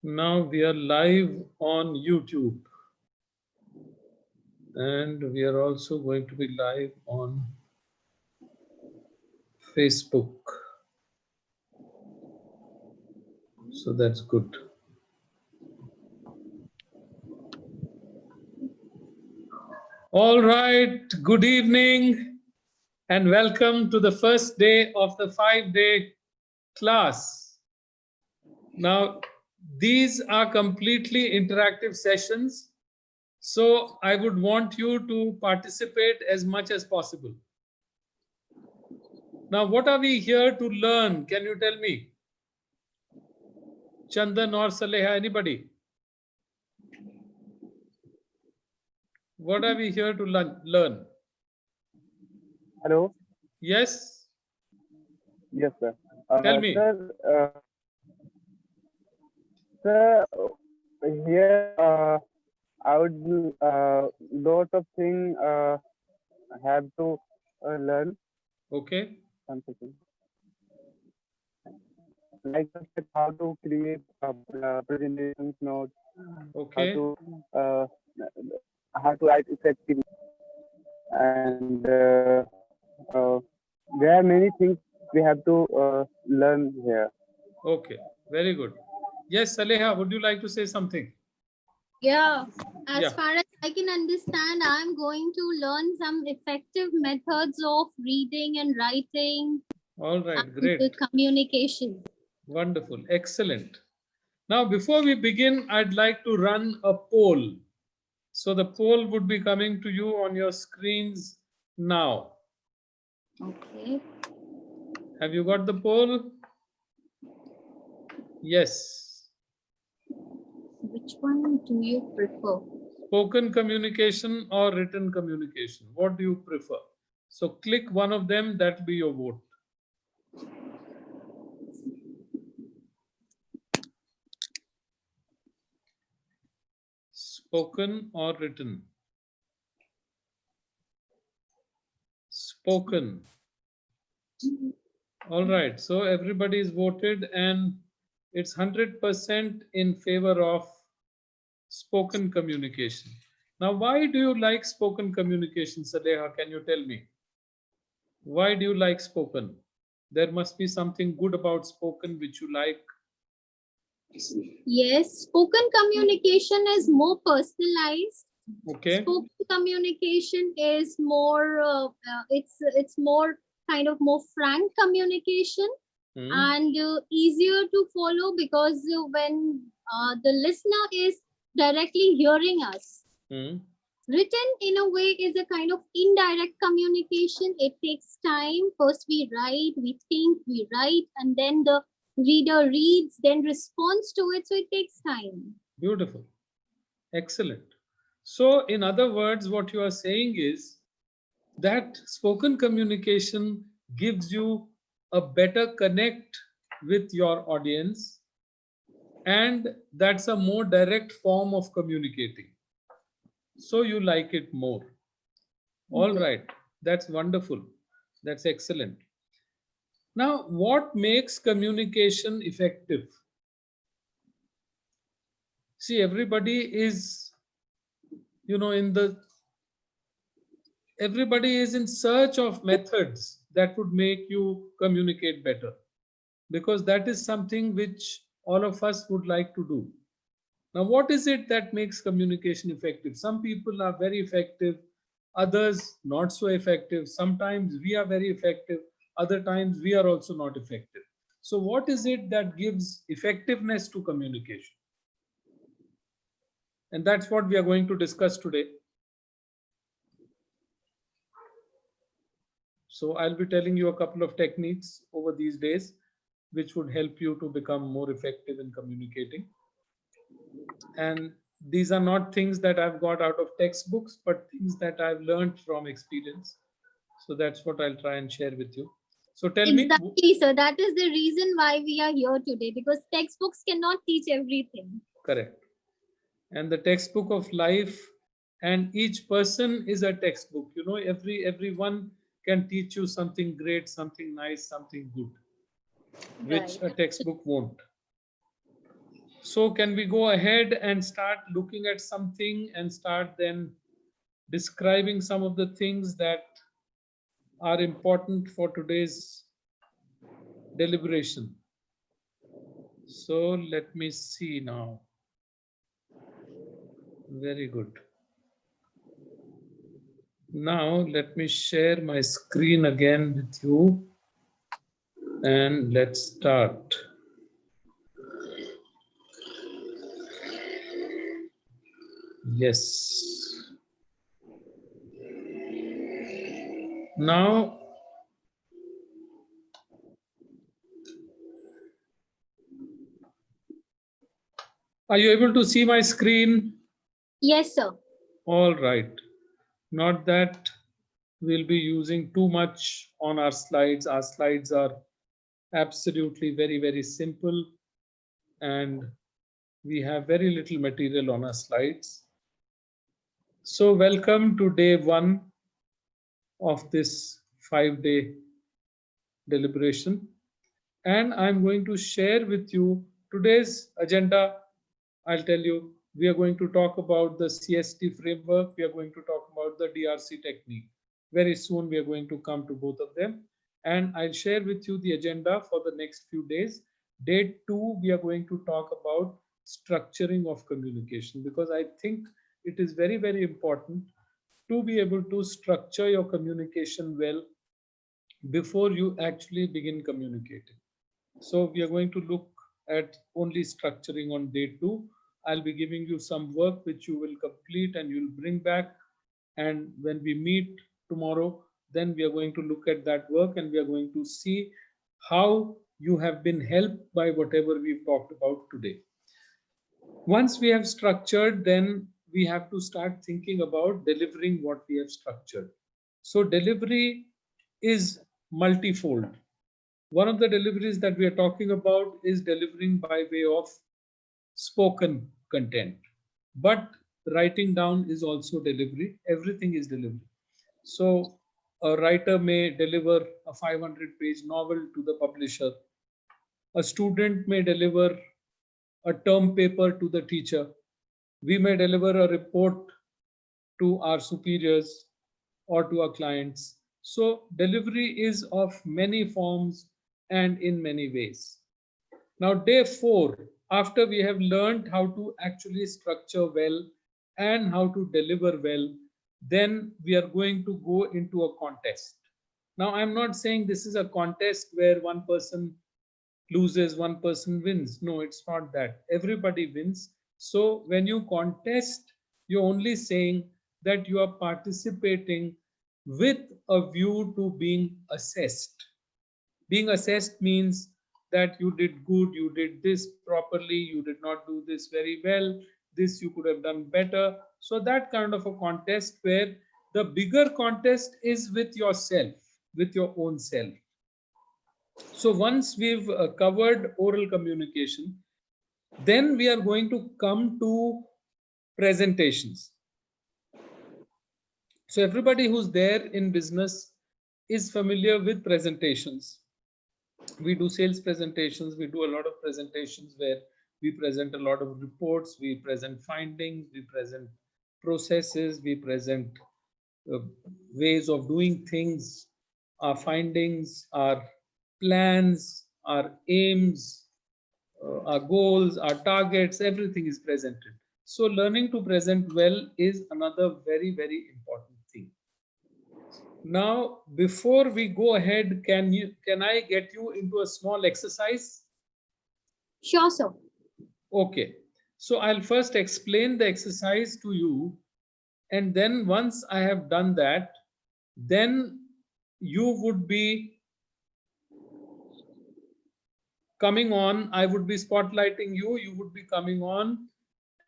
Now we are live on YouTube and we are also going to be live on Facebook. So that's good. All right, good evening and welcome to the first day of the 5-day class. Now, these are completely interactive sessions, so I would want you to participate as much as possible. Now, what are we here to learn? Can you tell me? Chandan or Saleha, anybody? What are we here to learn? Hello. Yes? Yes, sir. Tell me. Sir, here I would lot of things have to learn. Okay. Something like how to create presentations notes, Okay. how to write effectively, and there are many things we have to learn here. Okay. Very good. Yes, Saleha, would you like to say something? Yeah, as far as I can understand, I'm going to learn some effective methods of reading and writing. All right, great. Communication. Wonderful, excellent. Now, before we begin, I'd like to run a poll. So the poll would be coming to you on your screens now. Okay. Have you got the poll? Yes. Which one do you prefer? Spoken communication or written communication? What do you prefer? So click one of them, that will be your vote. Spoken or written? Spoken. All right, so everybody is voted and it's 100% in favor of spoken communication. Now, why do you like spoken communication, Saleha? Can you tell me? Why do you like spoken? There must be something good about spoken which you like. Yes, spoken communication is more personalized. Okay. Spoken communication is more, it's more kind of more frank communication and easier to follow because when the listener is directly hearing us. Written in a way is a kind of indirect communication. It takes time. First we write, we think, we write, and then the reader reads, then responds to it. So it takes time. Beautiful. Excellent. So in other words, what you are saying is that spoken communication gives you a better connect with your audience, and that's a more direct form of communicating. So you like it more. All right, that's wonderful. That's excellent. Now, what makes communication effective? See, everybody is, everybody is in search of methods that would make you communicate better, because that is something which all of us would like to do. Now, what is it that makes communication effective? Some people are very effective, others not so effective. Sometimes we are very effective, other times we are also not effective. So what is it that gives effectiveness to communication? And that's what we are going to discuss today. So I'll be telling you a couple of techniques over these days, which would help you to become more effective in communicating. And these are not things that I've got out of textbooks, but things that I've learned from experience. So that's what I'll try and share with you. So tell me. Exactly, sir. That is the reason why we are here today, because textbooks cannot teach everything. Correct. And the textbook of life, and each person is a textbook. You know, everyone can teach you something great, something nice, something good, which a textbook won't. So can we go ahead and start looking at something and start then describing some of the things that are important for today's deliberation? So let me see now. Very good. Now let me share my screen again with you and let's start. Yes. Now, are you able to see my screen? Yes, sir. All right. Not that we'll be using too much on our slides. Our slides are absolutely very, very simple, and we have very little material on our slides. So welcome to day one of this 5-day deliberation. And I'm going to share with you today's agenda. I'll tell you, we are going to talk about the CSD framework. We are going to talk about the DRC technique. Very soon, we are going to come to both of them. And I'll share with you the agenda for the next few days. Day 2, we are going to talk about structuring of communication, because I think it is very, very important to be able to structure your communication well before you actually begin communicating. So we are going to look at only structuring on day 2. I'll be giving you some work which you will complete and you'll bring back. And when we meet tomorrow, then we are going to look at that work and we are going to see how you have been helped by whatever we've talked about today. Once we have structured, then we have to start thinking about delivering what we have structured. So delivery is multifold. One of the deliveries that we are talking about is delivering by way of spoken content. But writing down is also delivery. Everything is delivery. So a writer may deliver a 500-page novel to the publisher. A student may deliver a term paper to the teacher. We may deliver a report to our superiors or to our clients. So delivery is of many forms and in many ways. Now, day 4, after we have learned how to actually structure well and how to deliver well, then we are going to go into a contest. Now, I'm not saying this is a contest where one person loses, one person wins. No, it's not that. Everybody wins. So when you contest, you're only saying that you are participating with a view to being assessed. Being assessed means that you did good, you did this properly, you did not do this very well, this you could have done better. So that kind of a contest where the bigger contest is with yourself, with your own self. So once we've covered oral communication, then we are going to come to presentations. So everybody who's there in business is familiar with presentations. We do sales presentations, we do a lot of presentations where we present a lot of reports, we present findings, we present processes, we present uh, ways of doing things, our findings, our plans, our aims, our goals, our targets, everything is presented. So learning to present well is another very, very important thing. Now, before we go ahead, can I get you into a small exercise? Sure, sir. Okay. So I'll first explain the exercise to you, and then once I have done that, then you would be coming on, I would be spotlighting you, you would be coming on,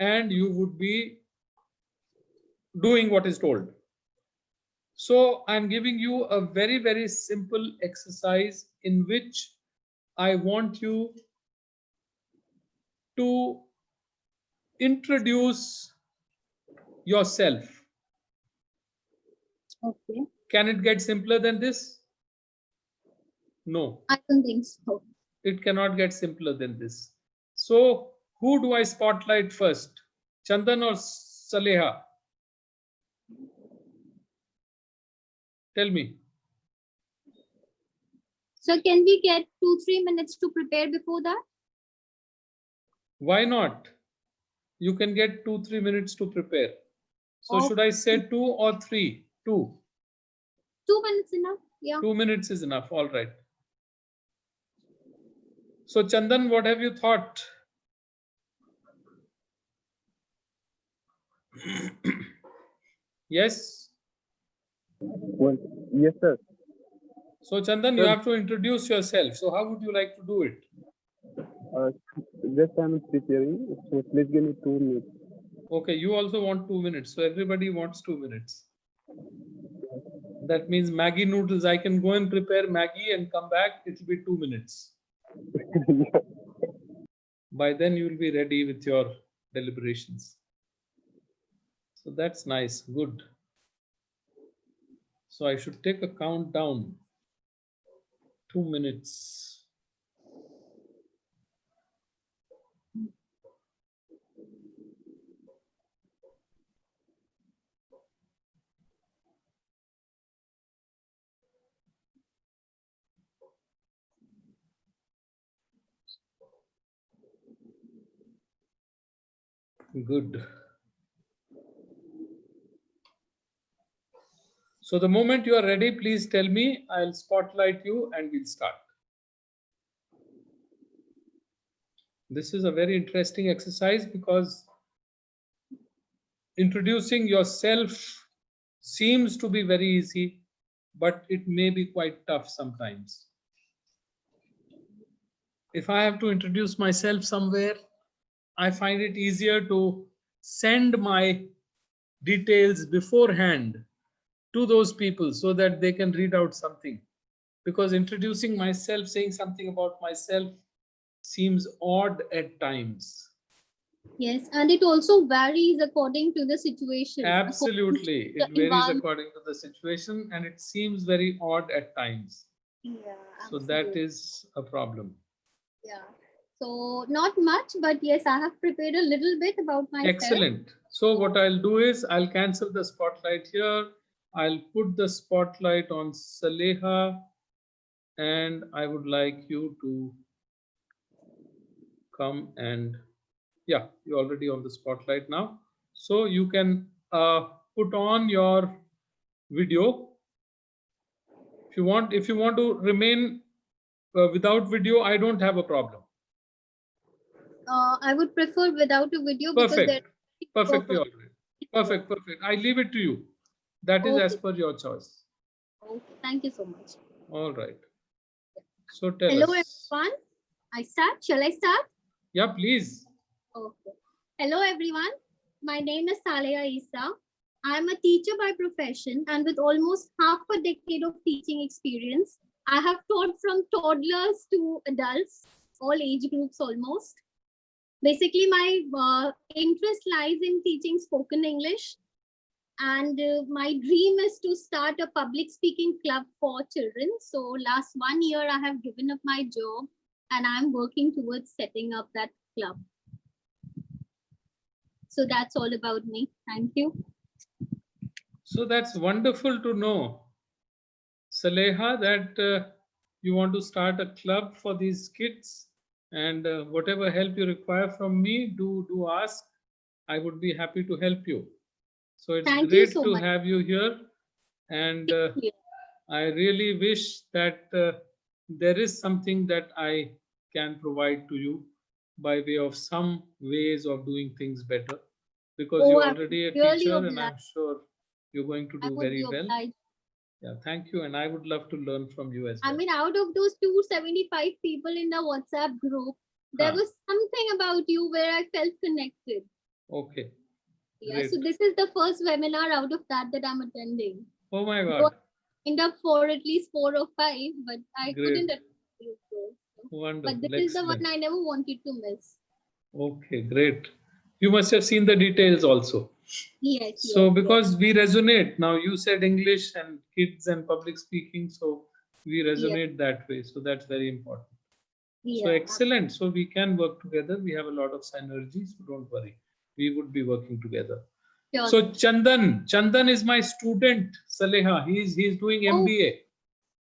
and you would be doing what is told. So I'm giving you a very, very simple exercise in which I want you to introduce yourself. Okay. Can it get simpler than this? No, I don't think so. it cannot get simpler than this. So Who do I spotlight first? Chandan or Saleha? Tell me. So can we get 2-3 minutes to prepare before that? Why not? You can get 2-3 minutes to prepare. So should I say 2 or 3? 2. 2 minutes enough? Yeah. 2 minutes is enough. All right. So Chandan, what have you thought? Yes. Well, yes, sir. So Chandan, you have to introduce yourself. So how would you like to do it? Just I'm preparing. So please give me 2 minutes. Okay, you also want 2 minutes. So everybody wants 2 minutes. That means Maggie noodles. I can go and prepare Maggie and come back. It will be 2 minutes. By then you will be ready with your deliberations. So that's nice. Good. So I should take a countdown. 2 minutes. Good. So the moment you are ready, please tell me. I'll spotlight you and we'll start. This is a very interesting exercise because introducing yourself seems to be very easy, but it may be quite tough sometimes. If I have to introduce myself somewhere, I find it easier to send my details beforehand to those people so that they can read out something. Because introducing myself, saying something about myself seems odd at times. Yes, and it also varies according to the situation. Absolutely. It varies according to the situation and it seems very odd at times. Yeah. So that is a problem. Yeah. So not much, but yes, I have prepared a little bit about myself. Excellent. So what I'll do is I'll cancel the spotlight here. I'll put the spotlight on Saleha and I would like you to come and yeah, you're already on the spotlight now. So you can put on your video. If you want to remain without video, I don't have a problem. I would prefer without a video Perfect. because Perfectly all right. Perfect. Perfect. I leave it to you. That is as per your choice. Okay. Thank you so much. All right. So tell Hello, us. everyone. I start. Shall I start? Yeah, please. Okay. Hello, everyone. My name is Saleha Isa. I am a teacher by profession, and with almost half a decade of teaching experience, I have taught from toddlers to adults, all age groups almost. Basically, my interest lies in teaching spoken English, and my dream is to start a public speaking club for children. So last 1 year, I have given up my job, and I'm working towards setting up that club. So that's all about me. Thank you. So that's wonderful to know, Saleha, that you want to start a club for these kids, and whatever help you require from me, do ask. I would be happy to help you. So it's great to have you here, and I really wish that there is something that I can provide to you by way of some ways of doing things better, because you're already a teacher and I'm sure you're going to do very well. Yeah, thank you. And I would love to learn from you as well. I mean, out of those 275 people in the WhatsApp group, there was something about you where I felt connected. Okay. Yeah, great. so this is the first webinar out of that I'm attending. Oh my God. End up for at least 4 or 5, but I couldn't attend. Wonderful. But this is the one I never wanted to miss. Okay, great. You must have seen the details also. Yes. So because we resonate, now you said English and kids and public speaking, so we resonate that way. So that's very important. So excellent. So we can work together. We have a lot of synergy. So don't worry. We would be working together. Sure. So Chandan is my student. Saleha, he's doing MBA.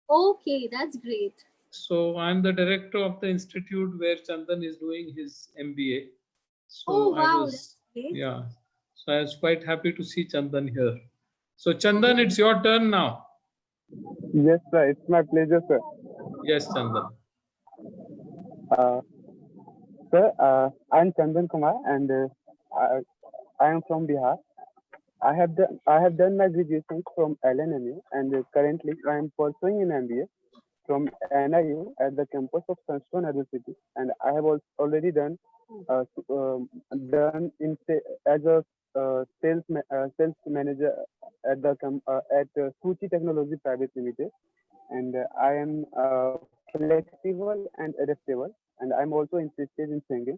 Okay, that's great. So I'm the director of the institute where Chandan is doing his MBA. So Oh wow, I that's was, great. yeah. So I was quite happy to see Chandan here. So Chandan, it's your turn now. Yes, sir. It's my pleasure, sir. Yes, Chandan. Uh, Sir, I'm Chandan Kumar, and I am from Bihar. I have done my graduation from LNMU, and currently I am pursuing an MBA from NIU at the campus of Sunstone University, and I have already done as a sales manager at Suchi Technology Private Limited, and I am flexible and adaptable, and I'm also interested in singing,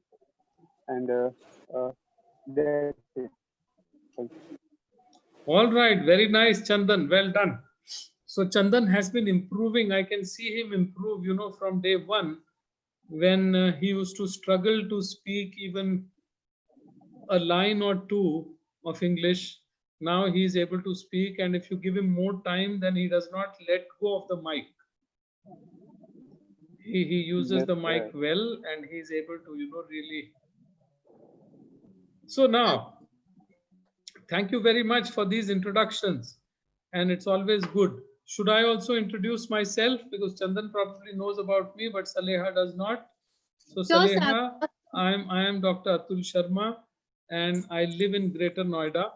and that's it. All right, very nice, Chandan. Well done. So Chandan has been improving. I can see him improve, from day one when he used to struggle to speak even a line or two of English. Now he is able to speak, and if you give him more time, then he does not let go of the mic. He uses Yes, the mic well, and he's able to, really. So now, thank you very much for these introductions, and it's always good. Should I also introduce myself, because Chandan probably knows about me, but Saleha does not. So Sure, sir. Saleha, I am Dr. Atul Sharma, and I live in Greater Noida.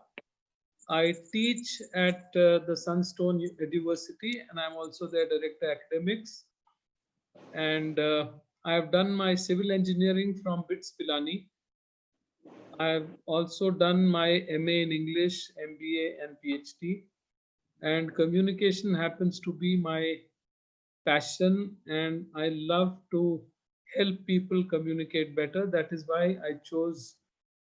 I teach at the Sunstone University, and I'm also their director academics. And I have done my civil engineering from BITS Pilani. I've also done my MA in English, MBA, and PhD. And communication happens to be my passion, and I love to help people communicate better. That is why I chose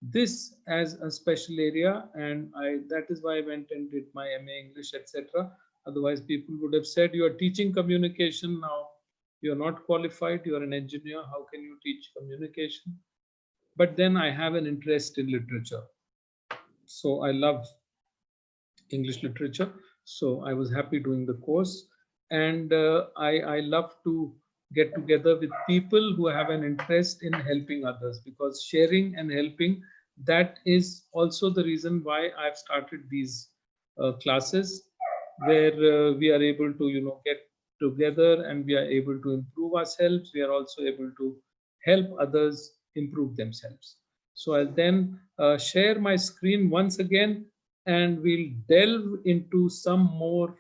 this as a special area, and that is why I went and did my MA English, etc. Otherwise, people would have said, you are teaching communication now. You are not qualified. You are an engineer. How can you teach communication? But then I have an interest in literature. So I love English literature. So I was happy doing the course. And I love to get together with people who have an interest in helping others, because sharing and helping, that is also the reason why I've started these classes, where we are able to, get together and we are able to improve ourselves. We are also able to help others improve themselves. So I'll then share my screen once again, and we'll delve into some more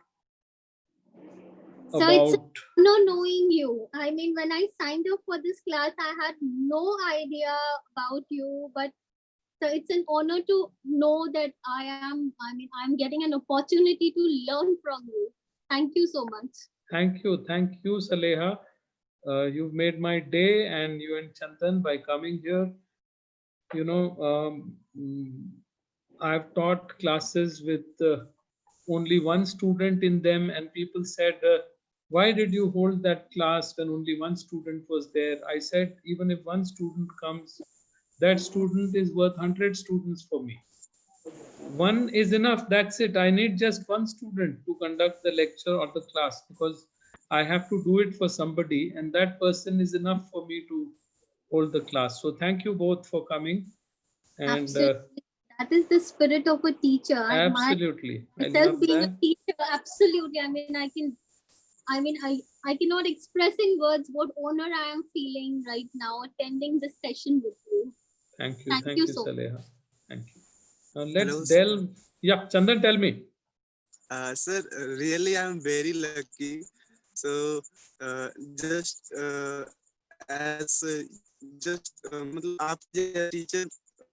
So it's about. no knowing you. I mean, when I signed up for this class, I had no idea about you, but so it's an honor to know that I'm getting an opportunity to learn from you. Thank you so much. Thank you, Saleha. You've made my day, and you and Chandan, by coming here. I've taught classes with only one student in them, and people said, why did you hold that class when only one student was there? I said, even if one student comes, that student is worth 100 students for me. One is enough. That's it. I need just one student to conduct the lecture or the class, because I have to do it for somebody, and that person is enough for me to hold the class. So thank you both for coming. And absolutely, that is the spirit of a teacher. Absolutely, I myself love being that. a teacher, absolutely. I cannot express in words what honor I am feeling right now attending this session with you. Thank you, Thank you so much. Saleha. Thank you. Now let's Hello, delve. Yeah, Chandan, tell me. sir. Really, I'm very lucky. So, just as just मतलब आप जैसे teacher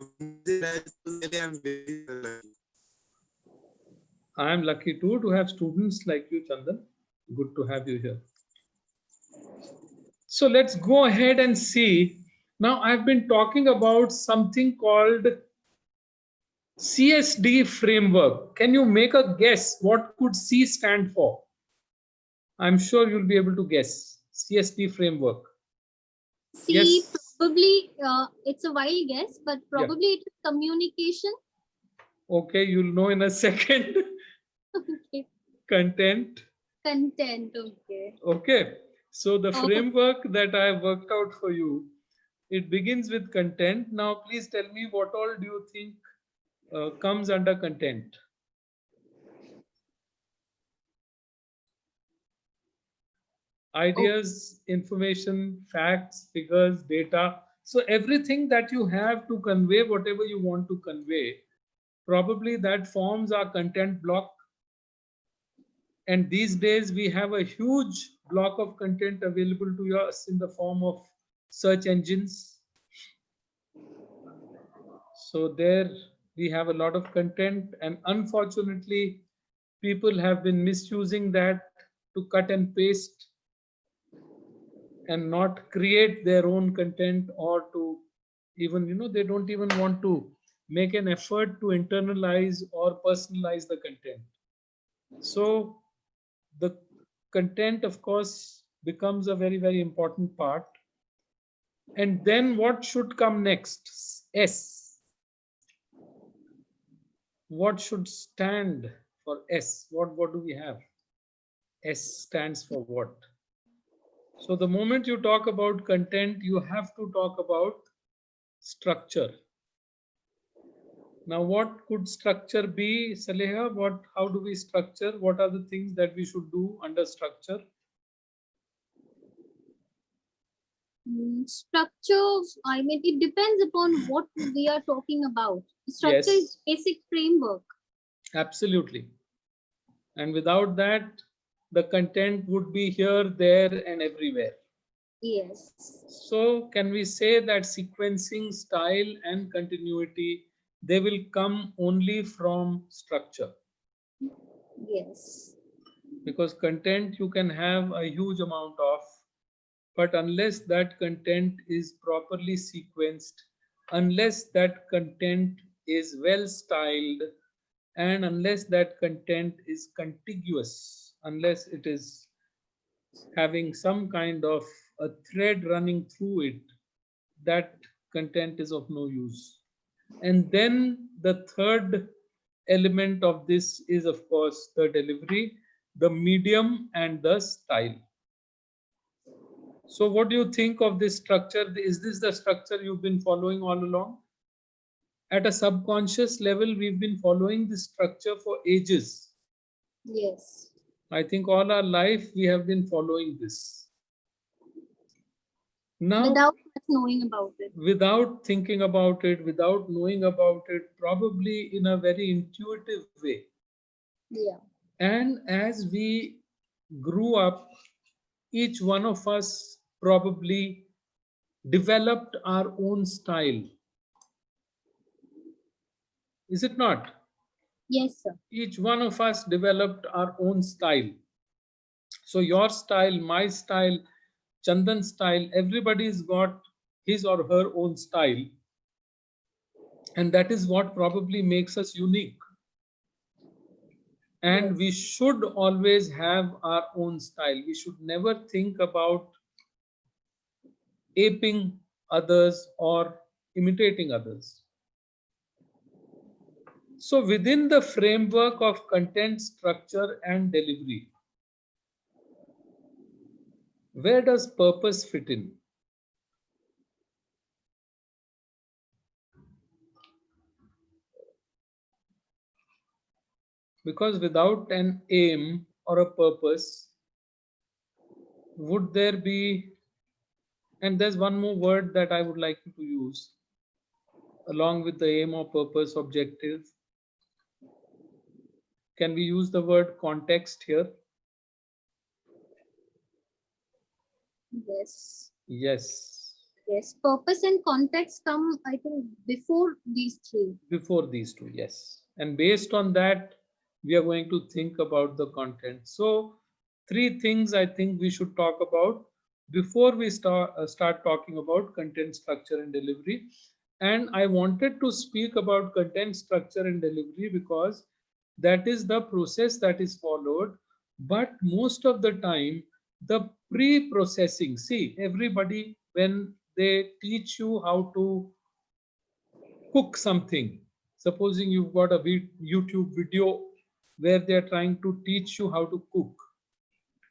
मुझे मिला है, तो really I'm very lucky. I am lucky too to have students like you, Chandan. Good to have you here. So let's go ahead and see. Now, I've been talking about something called CSD Framework. Can you make a guess what could C stand for? I'm sure you'll be able to guess. CSD Framework. See, Yes. probably it's a wild guess, but Yeah. probably it is communication. Okay, you'll know in a second. Okay. Content. Content. Okay. Okay. So the Oh, framework that I have worked out for you, it begins with content. Now, please tell me what all do you think comes under content? oh, Ideas, information, facts, figures, data. So everything that you have to convey, whatever you want to convey, probably that forms our content block. And these days we have a huge block of content available to us in the form of search engines. So there we have a lot of content, and unfortunately people have been misusing that to cut and paste and not create their own content, or to even, they don't even want to make an effort to internalize or personalize the content. So the content, of course, becomes a very, very important part. And then what should come next? S. What should stand for S? What do we have? S stands for what? So the moment you talk about content, you have to talk about structure. Now, what could structure be, Saleha? How do we structure? What are the things that we should do under structure? structure. I mean, it depends upon what we are talking about. Structure is Yes, basic framework. absolutely. And without that, the content would be here, there, and everywhere. Yes. So, can we say that sequencing, style, and continuity, they will come only from structure? Yes. Because content you can have a huge amount of, but unless that content is properly sequenced, unless that content is well styled, and unless that content is contiguous, unless it is having some kind of a thread running through it, that content is of no use. And then the third element of this is, of course, the delivery, the medium, and the style. So, what do you think of this structure? Is this the structure you've been following all along? At a subconscious level, we've been following this structure for ages. Yes. I think all our life we have been following this. Now, Without us knowing about it. without thinking about it, without knowing about it, probably in a very intuitive way. Yeah. And as we grew up, each one of us probably developed our own style. Is it not? Yes, sir. Each one of us developed our own style. So, your style, my style, Chandan's style, everybody's got his or her own style. And that is what probably makes us unique. And we Yes. should always have our own style. We should never think about aping others or imitating others. So, within the framework of content structure and delivery, where does purpose fit in? Because without an aim or a purpose, would there be, and there's one more word that I would like you to use along with the aim or purpose objective. Can we use the word context here? Yes. Yes, Yes. Purpose and context come, I think, before these three. before these two, yes. And based on that, we are going to think about the content. So, three things I think we should talk about before we start talking about content structure and delivery. And I wanted to speak about content structure and delivery because that is the process that is followed. But most of the time, the pre processing, see, everybody, when they teach you how to cook something. Supposing you've got a YouTube video where they're trying to teach you how to cook.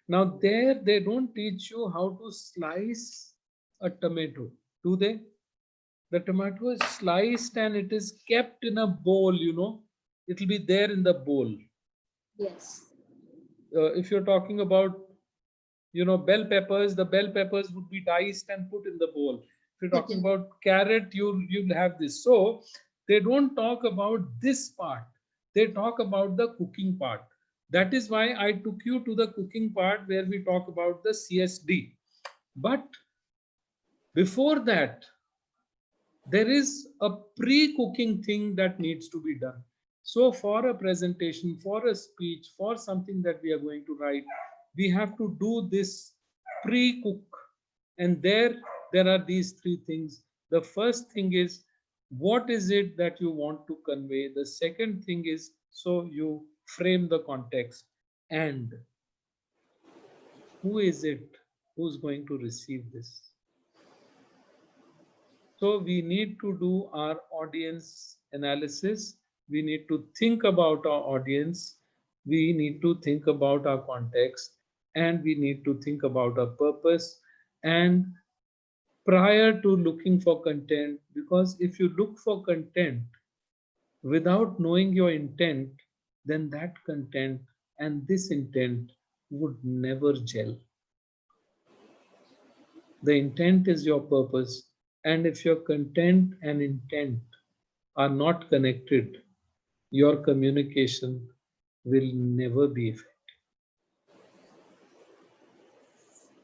Now, there they don't teach you how to slice a tomato, do they? The tomato is sliced and it is kept in a bowl, it will be there in the bowl. Yes. If you're talking about bell peppers, the bell peppers would be diced and put in the bowl. If you're Put talking in. about carrot, you'll have this. So they don't talk about this part, they talk about the cooking part. That is why I took you to the cooking part where we talk about the CSD. But before that, there is a pre-cooking thing that needs to be done. So for a presentation, for a speech, for something that we are going to write, we have to do this pre-cook. And there are these three things. The first thing is, what is it that you want to convey? The second thing is, so you frame the context, and who is it who's going to receive this? So we need to do our audience analysis. We need to think about our audience. We need to think about our context, and we need to think about our purpose. And prior to looking for content, because if you look for content without knowing your intent, then that content and this intent would never gel. The intent is your purpose. And if your content and intent are not connected, your communication will never be effective.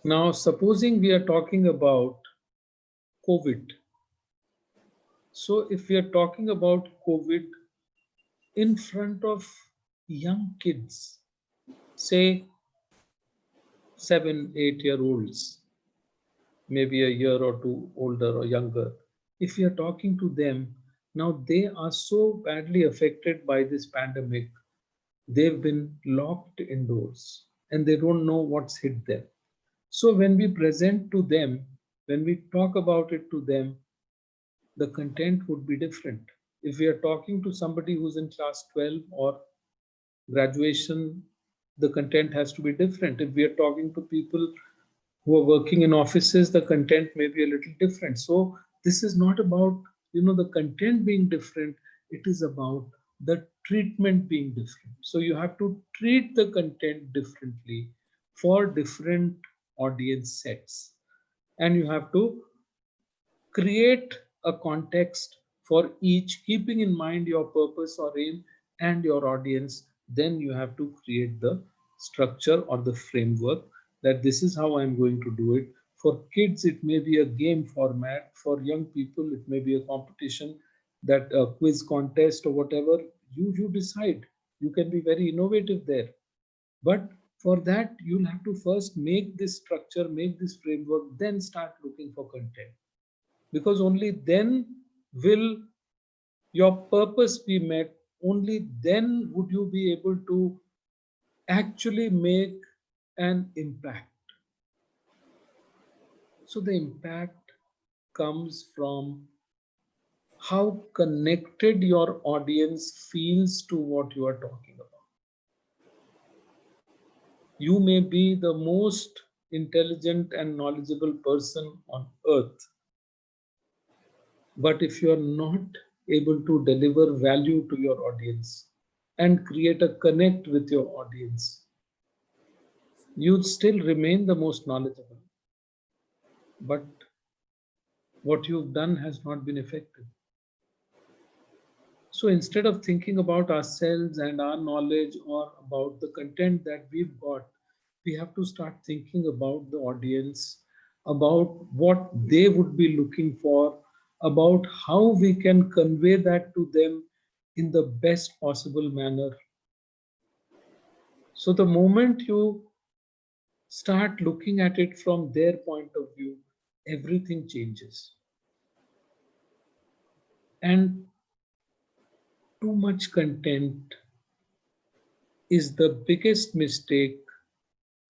Now, supposing we are talking about COVID. So, if we are talking about COVID in front of young kids, say 7, 8 year olds, maybe a year or two older or younger, if we are talking to them, now they are so badly affected by this pandemic. They've been locked indoors and they don't know what's hit them. So when we present to them, when we talk about it to them, the content would be different. If we are talking to somebody who's in class 12 or graduation, the content has to be different. If we are talking to people who are working in offices, the content may be a little different. So this is not about the content being different. It is about the treatment being different. So you have to treat the content differently for different audience sets, and you have to create a context for each, keeping in mind your purpose or aim and your audience. Then you have to create the structure or the framework that this is how I'm going to do it. For kids, it may be a game format. For young people, it may be a competition, that a quiz contest or whatever. You decide. You can be very innovative there. But for that, you'll have to first make this structure, make this framework, then start looking for content, because only then will your purpose be met. Only then would you be able to actually make an impact. So the impact comes from how connected your audience feels to what you are talking about. You may be the most intelligent and knowledgeable person on earth, but if you are not able to deliver value to your audience and create a connect with your audience, you still remain the most knowledgeable. But what you've done has not been effective. So instead of thinking about ourselves and our knowledge or about the content that we've got, we have to start thinking about the audience, about what they would be looking for, about how we can convey that to them in the best possible manner. So the moment you start looking at it from their point of view, everything changes. And too much content is the biggest mistake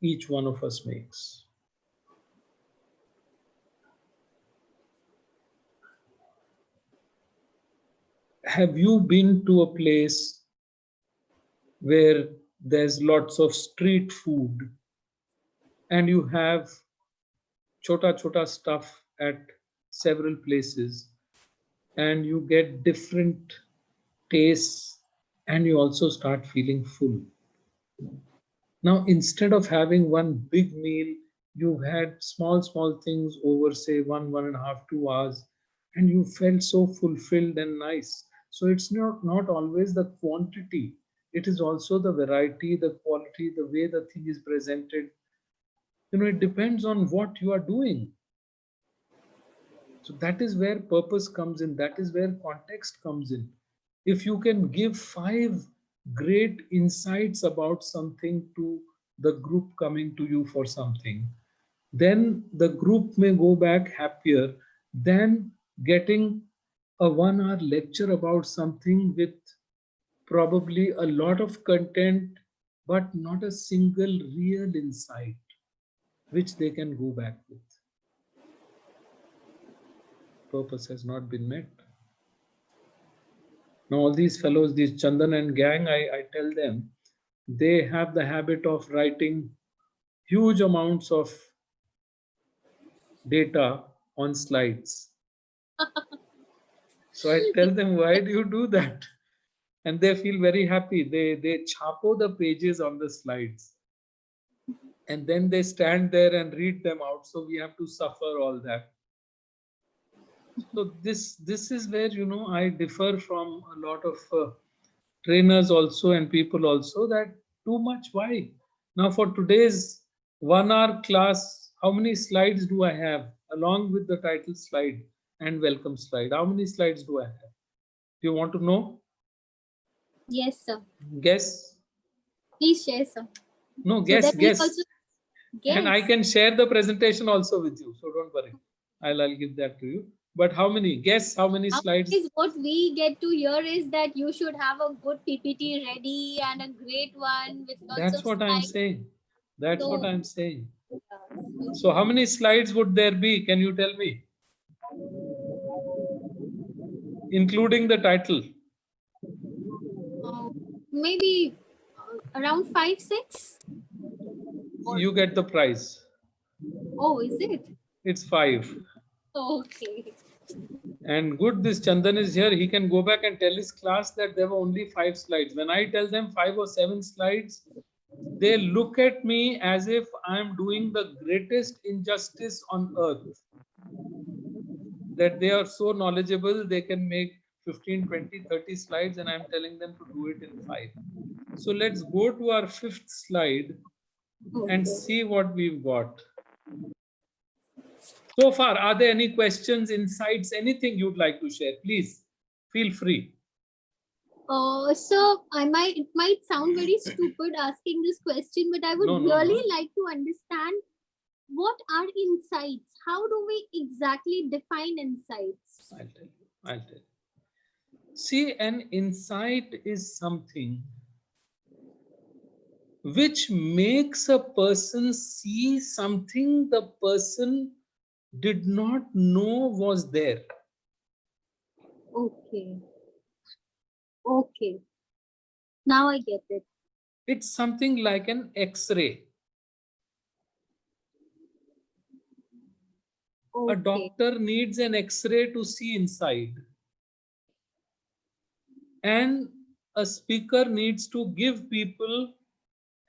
each one of us makes. have you been to a place where there's lots of street food and you have chota stuff at several places and you get different tastes and you also start feeling full? Now, instead of having one big meal, you've had small things over, say, 1.5, 2 hours, and you felt so fulfilled and nice. So it's not always the quantity, it is also the variety, the quality, the way the thing is presented. It depends on what you are doing. So that is where purpose comes in, that is where context comes in. If you can give 5 great insights about something to the group coming to you for something, then the group may go back happier than getting a 1 hour lecture about something with probably a lot of content, but not a single real insight which they can go back with. Purpose has not been met. Now, all these fellows, these Chandan and gang, I tell them, they have the habit of writing huge amounts of data on slides. So I tell them, why do you do that? And they feel very happy. They chapo the pages on the slides. And then they stand there and read them out. So we have to suffer all that. So this is where, I differ from a lot of trainers also and people also, that too much, why? Now for today's 1 hour class, how many slides do I have along with the title slide and welcome slide? How many slides do I have? Do you want to know? Yes, sir. Guess. Please share, sir. No, So guess, that we guess. also And I guess. can share the presentation also with you. So don't worry. I'll give that to you. But how many? Guess how many slides? Nowadays, what we get to hear is that you should have a good PPT ready and a great one with lots That's of what I'm slides. saying. That's what So, I'm saying. So how many slides would there be? Can you tell me? Including the title. maybe around 5, 6. You get the prize. Oh, is it? It's 5. Okay. And good, this Chandan is here. He can go back and tell his class that there were only 5 slides. When I tell them 5 or 7 slides, they look at me as if I'm doing the greatest injustice on earth. That they are so knowledgeable, they can make 15, 20, 30 slides, and I'm telling them to do it in 5. So let's go to our 5th slide and see what we've got. So far, are there any questions, insights, anything you'd like to share? Please feel free. So it might sound very stupid asking this question, but I would really like to understand, what are insights? How do we exactly define insights? I'll tell you. See, an insight is something which makes a person see something the person did not know was there. Okay. Okay. Now I get it. It's something like an X-ray. Okay. A doctor needs an X-ray to see inside. And a speaker needs to give people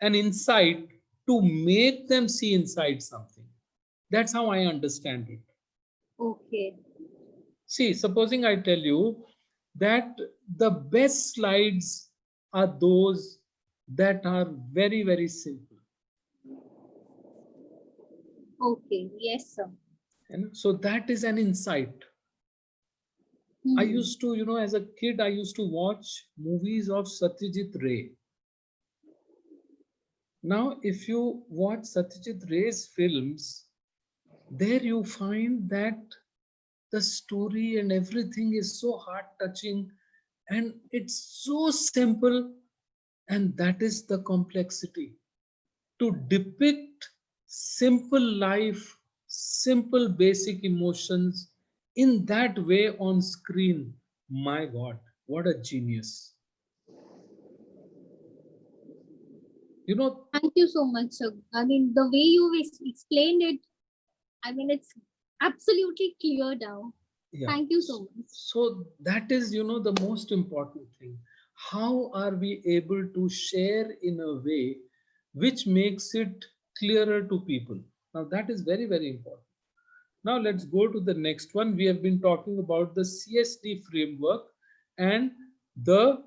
an insight to make them see inside something. That's how I understand it. Okay. See, supposing I tell you that the best slides are those that are very, very simple. Okay. Yes, sir. And so that is an insight. I used to, as a kid, I used to watch movies of Satyajit Ray. Now, if you watch Satyajit Ray's films, there you find that the story and everything is so heart touching and it's so simple, and that is the complexity. To depict simple life, simple basic emotions in that way on screen, my God, What a genius. You know, Thank you so much, sir. I mean, the way you explained it, I mean, it's absolutely clear now. yeah. Thank you so much. So that is, the most important thing. How are we able to share in a way which makes it clearer to people? Now, that is very, very important. Now, let's go to the next one. We have been talking about the CSD framework and the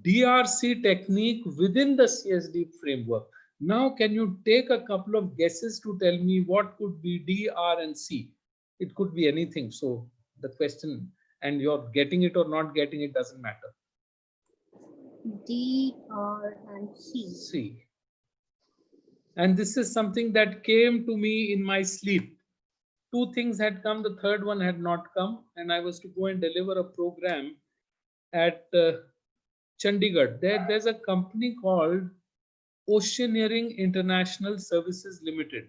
DRC technique within the CSD framework. Now, can you take a couple of guesses to tell me what could be D, R, and C? It could be anything. So, the question, and you're getting it or not getting it, doesn't matter. D, R, and C. C. And this is something that came to me in my sleep. Two things had come, the third one had not come, and I was to go and deliver a program at Chandigarh. There's a company called Oceaneering International Services Limited.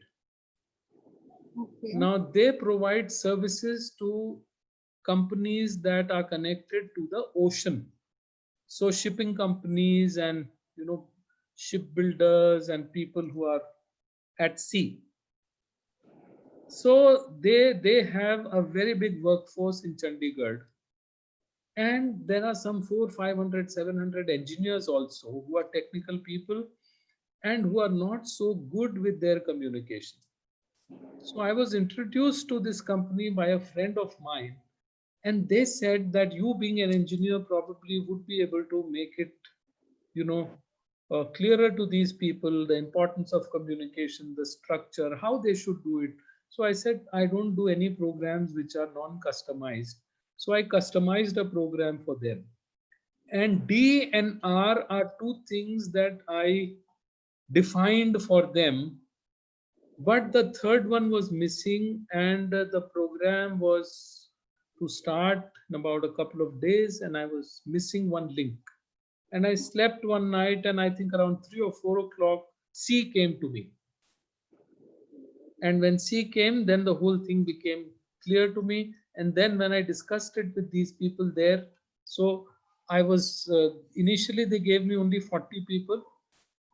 Okay. Now, they provide services to companies that are connected to the ocean. So, shipping companies and shipbuilders and people who are at sea. So, they have a very big workforce in Chandigarh, and there are some 400, 500, 700 engineers also who are technical people and who are not so good with their communication. So I was introduced to this company by a friend of mine, and they said that you, being an engineer, probably would be able to make it, you know, clearer to these people the importance of communication, the structure, how they should do it. So I said, I don't do any programs which are non customized. So I customized a program for them. And D and R are two things that I defined for them, but the third one was missing, and the program was to start in about a couple of days, and I was missing one link. And I slept one night, and I think around 3 or 4 o'clock, C came to me. And when C came, then the whole thing became clear to me. And then when I discussed it with these people there, so I was initially they gave me only 40 people,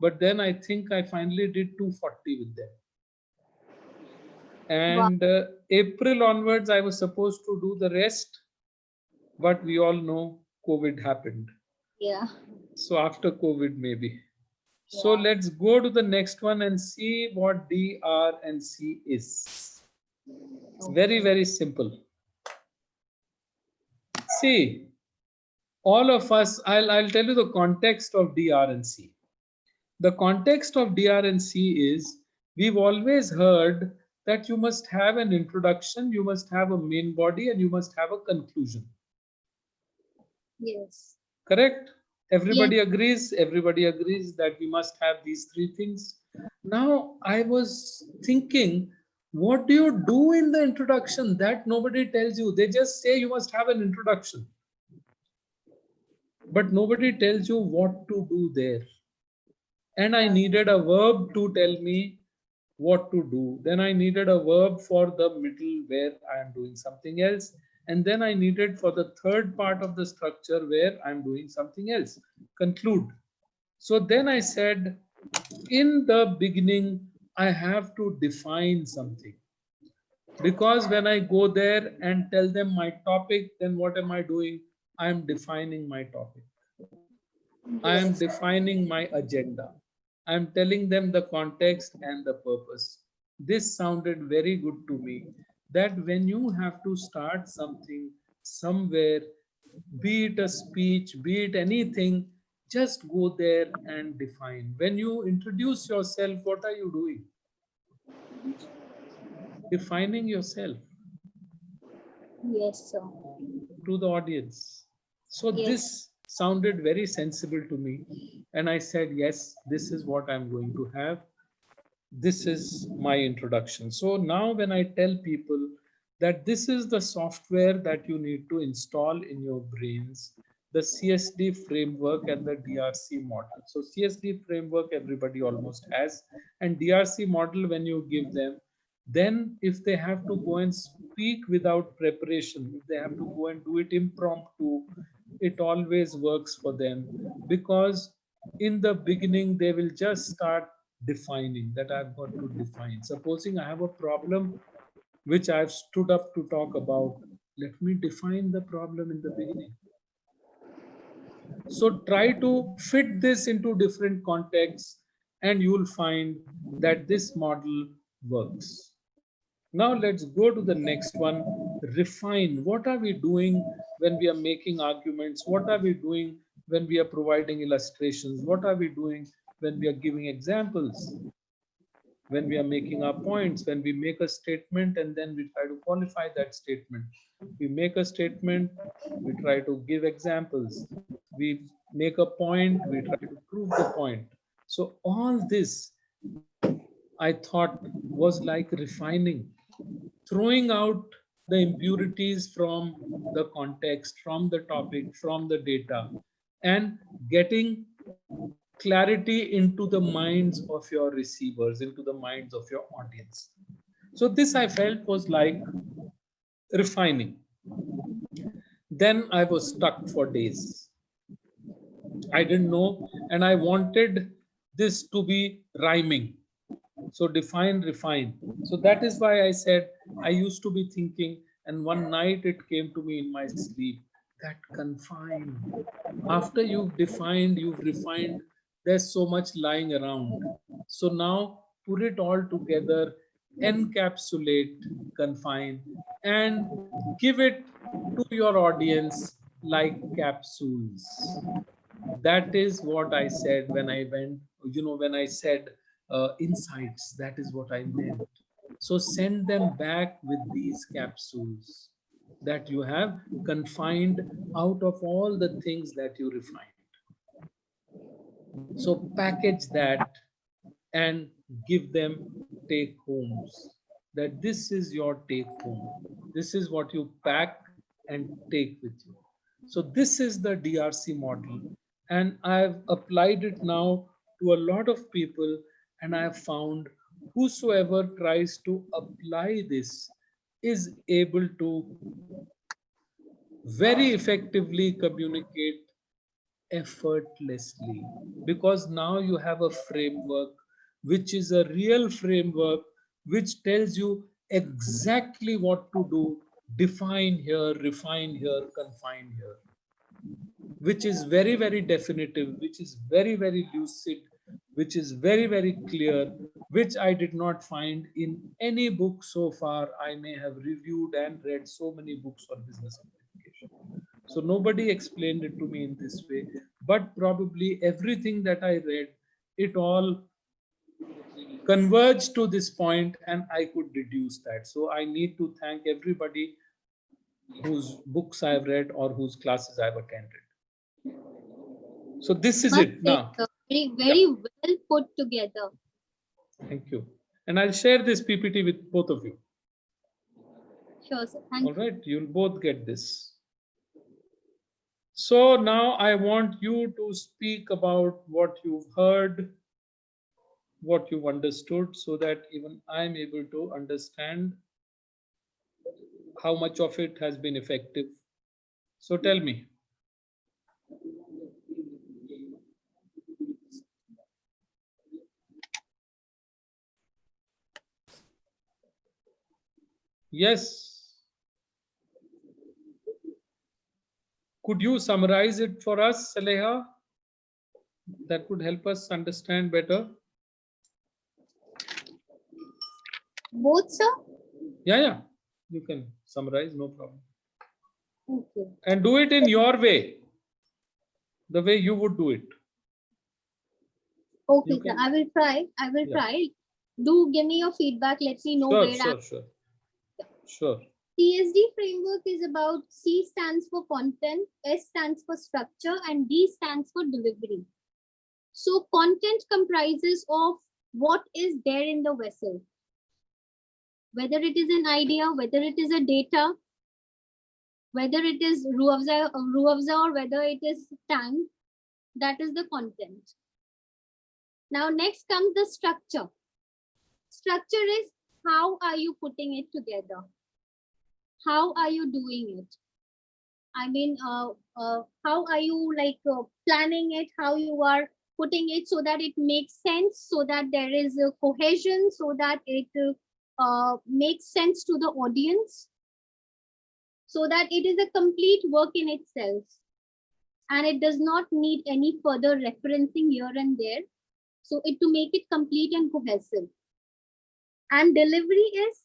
but then I think I finally did 240 with them. Wow. And April onwards, I was supposed to do the rest, but we all know COVID happened. Yeah. So after COVID, maybe. So Yeah. let's go to the next one and see what D, R, and C is. It's very, very simple. See, all of us, I'll tell you the context of D, R, and C. The context of D, R, and C is we've always heard that you must have an introduction, you must have a main body, and you must have a conclusion. Yes. Correct? Everybody Yes. agrees. Everybody agrees that we must have these three things. Now, I was thinking, what do you do in the introduction? That nobody tells you. They just say you must have an introduction, but nobody tells you what to do there. And I needed a verb to tell me what to do. Then I needed a verb for the middle where I am doing something else. And then I needed for the third part of the structure where I'm doing something else. Conclude. So then I said, in the beginning, I have to define something. Because when I go there and tell them my topic, then what am I doing? I am defining my topic. I am Yes. defining my agenda. I am telling them the context and the purpose. This sounded very good to me, that when you have to start something somewhere, be it a speech, be it anything, just go there and define. When you introduce yourself, what are you doing? Defining yourself Yes, sir. to the audience. So Yes. this sounded very sensible to me. And I said, yes, this is what I'm going to have. This is my introduction. So now when I tell people that this is the software that you need to install in your brains, the CSD framework and the DRC model. So CSD framework everybody almost has, and DRC model when you give them, then if they have to go and speak without preparation, if they have to go and do it impromptu, it always works for them, because in the beginning they will just start defining that I've got to define. Supposing I have a problem which I've stood up to talk about, let me define the problem in the beginning. So try to fit this into different contexts and you'll find that this model works. Now let's go to the next one. Refine. What are we doing when we are making arguments? What are we doing when we are providing illustrations? What are we doing when we are giving examples? When we are making our points, when we make a statement and then we try to qualify that statement. We make a statement, we try to give examples. We make a point, we try to prove the point. So all this I thought was like refining, throwing out the impurities from the context, from the topic, from the data, and getting clarity into the minds of your receivers, into the minds of your audience. So, this I felt was like refining. Then I was stuck for days. I didn't know, and I wanted this to be rhyming. So define, refine. So that is why I said I used to be thinking, and one night it came to me in my sleep that confine. After you've defined, you've refined, there's so much lying around. So now put it all together, encapsulate, confine, and give it to your audience like capsules. That is what I said when I went, when I said insights, that is what I meant. So send them back with these capsules that you have confined out of all the things that you refined. So package that and give them take homes. That this is your take home. This is what you pack and take with you. So this is the DRC model, and I've applied it now to a lot of people, and I have found whosoever tries to apply this is able to very effectively communicate effortlessly, because now you have a framework which is a real framework which tells you exactly what to do, define here, refine here, confine here, which is very, very definitive, which is very, very lucid, which is very, very clear, which I did not find in any book so far. I may have reviewed and read so many books on business communication. So nobody explained it to me in this way, but probably everything that I read, it all converged to this point and I could deduce that. So I need to thank everybody whose books I've read or whose classes I've attended. So this is it now. Very, very well put together. Thank you. And I'll share this PPT with both of you. Sure, sir. Thank you. All right, you'll both get this. So now I want you to speak about what you've heard, what you've understood, so that even I'm able to understand how much of it has been effective. So tell me. Yes. Could you summarize it for us, Saleha? That would help us understand better. Both, sir? Yeah. You can summarize, no problem. Okay. And do it in your way, the way you would do it. Okay, sir. I will try. Try. Do give me your feedback. Let me know where Sure. CSD framework is about C stands for content, S stands for structure, and D stands for delivery. So content comprises of what is there in the vessel. Whether it is an idea, whether it is a data, whether it is ruafza or whether it is tank, that is the content. Now next comes the structure. Structure is how are you putting it together? How are you doing it? I mean, how are you like planning it? How you are putting it so that it makes sense, so that there is a cohesion, so that it makes sense to the audience, so that it is a complete work in itself, and it does not need any further referencing here and there. So it to make it complete and cohesive. And delivery is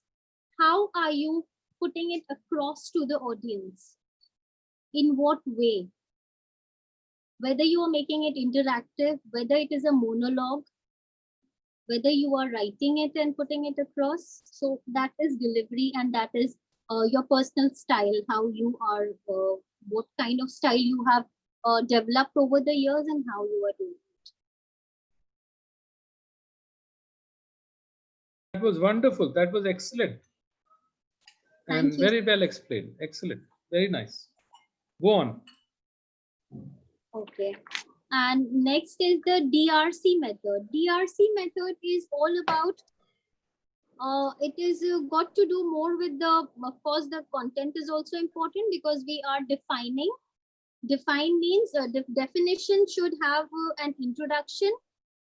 how are you putting it across to the audience? In what way? Whether you are making it interactive, whether it is a monologue, whether you are writing it and putting it across. So that is delivery, and that is your personal style, how you are, what kind of style you have developed over the years and how you are doing. That was wonderful. That was excellent. And Thank you. very well explained. Excellent. Very nice. Go on. Okay. And next is the DRC method. DRC method is all about, it is got to do more with the, of course, the content is also important because we are defining. Define means the definition should have an introduction.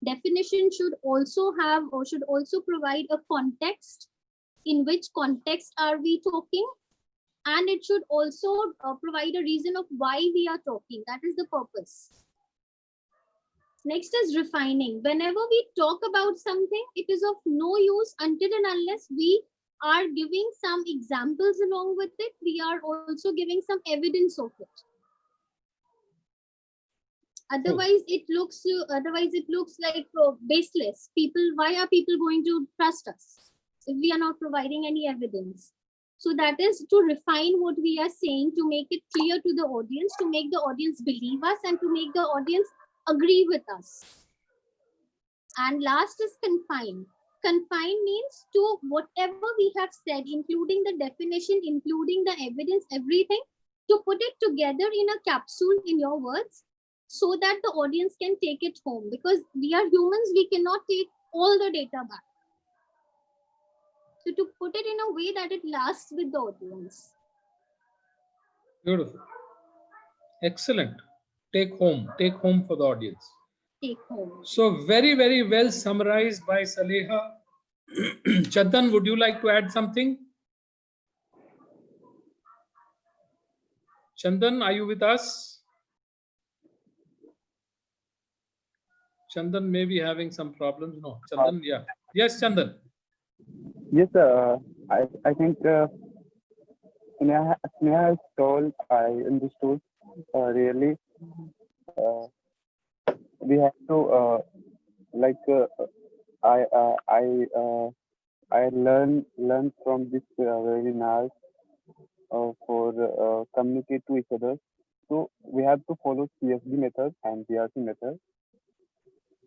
Definition should also have or should also provide a context. In which context are we talking? And it should also provide a reason of why we are talking. That is the purpose. Next is refining. Whenever we talk about something, it is of no use until and unless we are giving some examples along with it. We are also giving some evidence of it. Otherwise it looks like baseless. Why are people going to trust us if we are not providing any evidence? So that is to refine what we are saying, to make it clear to the audience, to make the audience believe us, and to make the audience agree with us. And last is confine. Confine means to whatever we have said, including the definition, including the evidence, everything, to put it together in a capsule, in your words, so that the audience can take it home. Because we are humans, we cannot take all the data back. So to put it in a way that it lasts with the audience. Beautiful. Excellent. Take home for the audience. Take home. So very, very well summarized by Saleha. Chandan, would you like to add something? Chandan, are you with us? Chandan may be having some problems. No, Chandan, yeah. Yes, Chandan. Yes, I think Sneha has told, I understood really. We have to like I learn from this webinar for communicate to each other. So we have to follow CSD method and PRC method.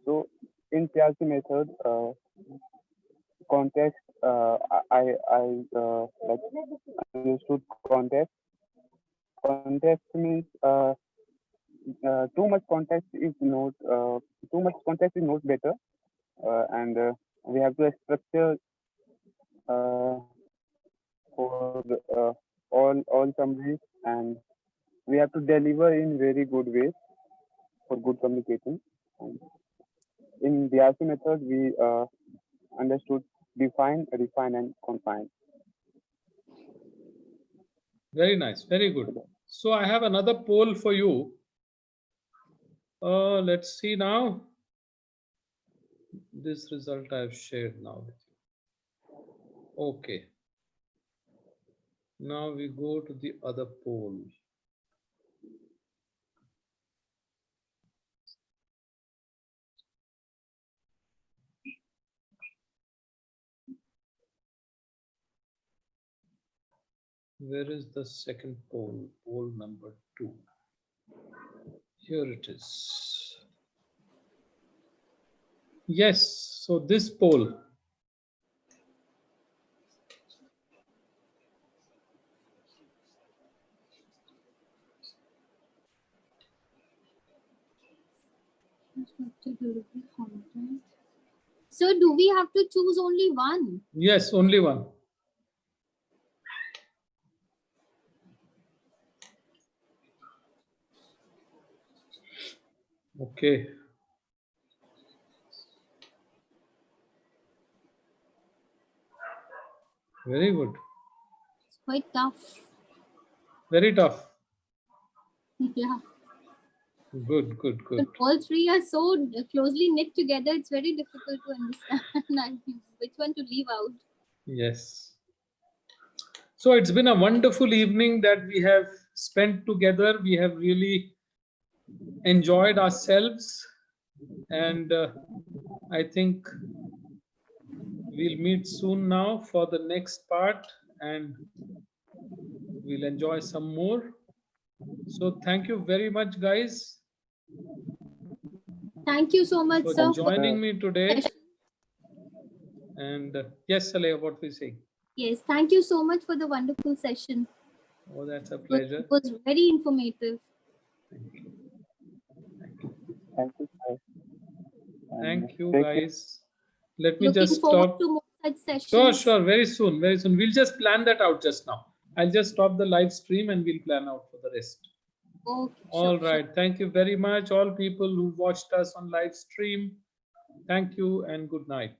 So in PRC method, context, I like understood context. Context means too much context is not better, and we have to structure for all summaries, and we have to deliver in very good way for good communication. And in the RC method, we understood define, refine, and confine. Very nice. Very good. So I have another poll for you. Let's see now. This result I've shared now with you. Okay. Now we go to the other poll. Where is the second poll? Poll number 2. Here it is. Yes, so this poll. So do we have to choose only one? Yes, only one. Okay. Very good. It's quite tough. Very tough. Yeah. Good, good, good. But all three are so closely knit together, it's very difficult to understand which one to leave out. Yes. So it's been a wonderful evening that we have spent together. We have really enjoyed ourselves, and I think we'll meet soon now for the next part, and we'll enjoy some more. So thank you very much, guys, Thank you so much, for sir, for joining me today. session. And yes, Saleha, what we say? Yes, thank you so much for the wonderful session. Oh, that's a It pleasure. was very informative. Thank you. Thank you. Thank you, sir. And Thank you, take care. guys. Let me Looking just forward stop. to more such Sure, sessions. sure. Very soon, very soon. We'll just plan that out just now. I'll just stop the live stream and we'll plan out for the rest. Okay, All sure, sure. right. Thank you very much, all people who watched us on live stream. Thank you and good night.